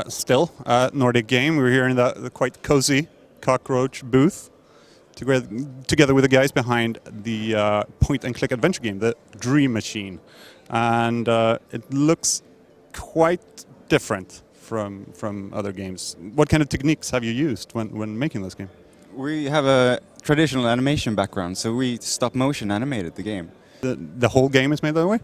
still at Nordic Game. We're here in the quite cozy cockroach booth together with the guys behind the point-and-click adventure game, the Dream Machine. And it looks quite different from other games. What kind of techniques have you used when making this game? We have a traditional animation background, so we stop-motion animated the game. The whole game is made that way?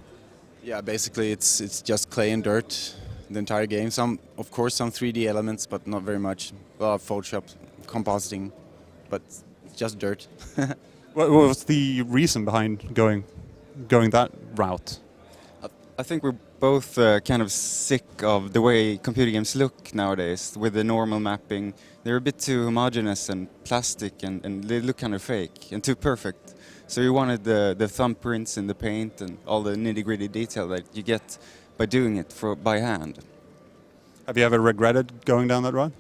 Yeah, basically it's just clay and dirt, the entire game. Of course, some 3D elements, but not very much. A lot of Photoshop, compositing, but it's just dirt. What was the reason behind going that route? I think we're both kind of sick of the way computer games look nowadays, with the normal mapping. They're a bit too homogeneous and plastic, and they look kind of fake and too perfect. So we wanted the thumbprints in the paint and all the nitty-gritty detail that you get by doing it by hand. Have you ever regretted going down that road?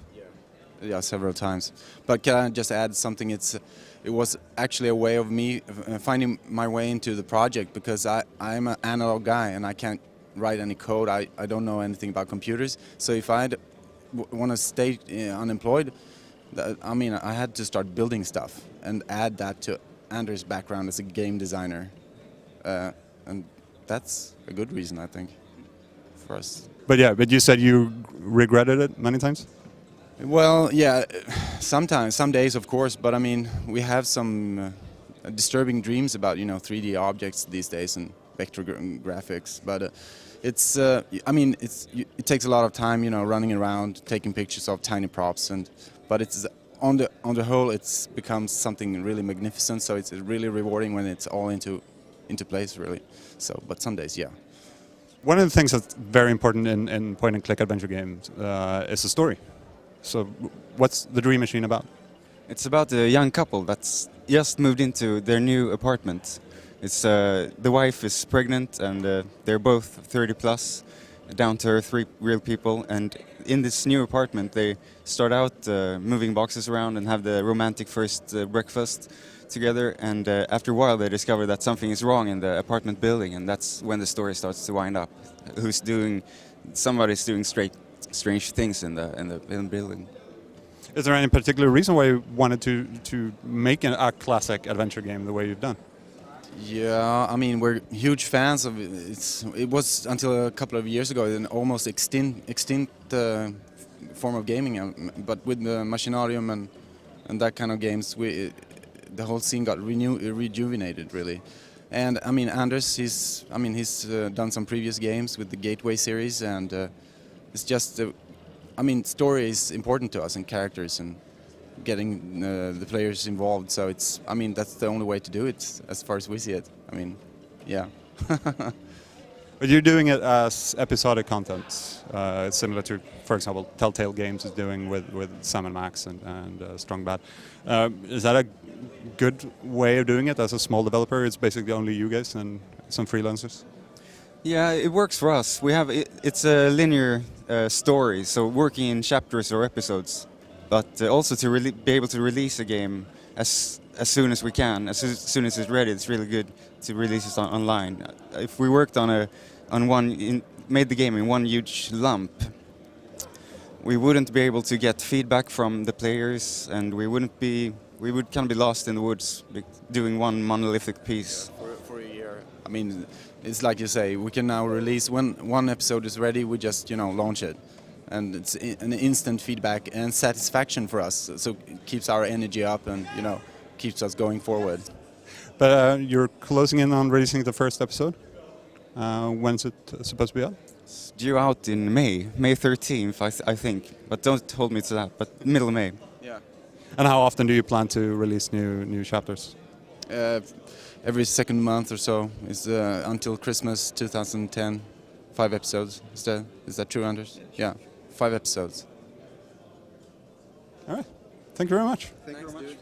Yeah, several times. But can I just add something? It was actually a way of me finding my way into the project, because I'm an analog guy and I can't write any code. I don't know anything about computers. So if I want to stay unemployed, I had to start building stuff and add that to Anders' background as a game designer. And that's a good reason, I think, for us. But you said you regretted it many times? Well, yeah, sometimes, some days, of course, but I mean, we have some disturbing dreams about, 3D objects these days and vector graphics, but it takes a lot of time, running around, taking pictures of tiny props, but it's on the whole, it's become something really magnificent, so it's really rewarding when it's all into place, really. So, but some days, yeah. One of the things that's very important in point-and-click adventure games is the story. So what's the Dream Machine about? It's about a young couple that's just moved into their new apartment. It's the wife is pregnant and they're both 30 plus, down to earth, real people, and in this new apartment they start out moving boxes around and have the romantic first breakfast together, and after a while they discover that something is wrong in the apartment building, and that's when the story starts to wind up. Somebody's doing strange things in the building. Is there any particular reason why you wanted to make a classic adventure game the way you've done? Yeah, I mean, we're huge fans of it. It was until a couple of years ago an almost extinct form of gaming, but with the Machinarium and that kind of games, the whole scene got rejuvenated, really. And I mean, Anders, he's done some previous games with the Gateway series, and it's just, story is important to us, and characters, and getting the players involved. So that's the only way to do it, as far as we see it. Yeah. But you're doing it as episodic content, similar to, for example, Telltale Games is doing with Sam & Max and Strong Bad. Is that a good way of doing it as a small developer? It's basically only you guys and some freelancers? Yeah, it works for us. It's a linear story, so working in chapters or episodes, but also to be able to release a game as soon as we can, as soon as it's ready. It's really good to release it online. If we worked made the game in one huge lump, we wouldn't be able to get feedback from the players, and we would kind of be lost in the woods doing one monolithic piece. For a year. It's like you say, we can now release, when one episode is ready, we just, launch it. And it's an instant feedback and satisfaction for us, so it keeps our energy up and, keeps us going forward. But you're closing in on releasing the first episode. When's it supposed to be out? It's due out in May 13th, I think. But don't hold me to that, but middle of May. Yeah. And how often do you plan to release new chapters? Every second month or so. It's until Christmas 2010. 5 episodes. Is that true, Anders? Yeah, 5 episodes. All right. Thank you very much. Thank you very much. Dude.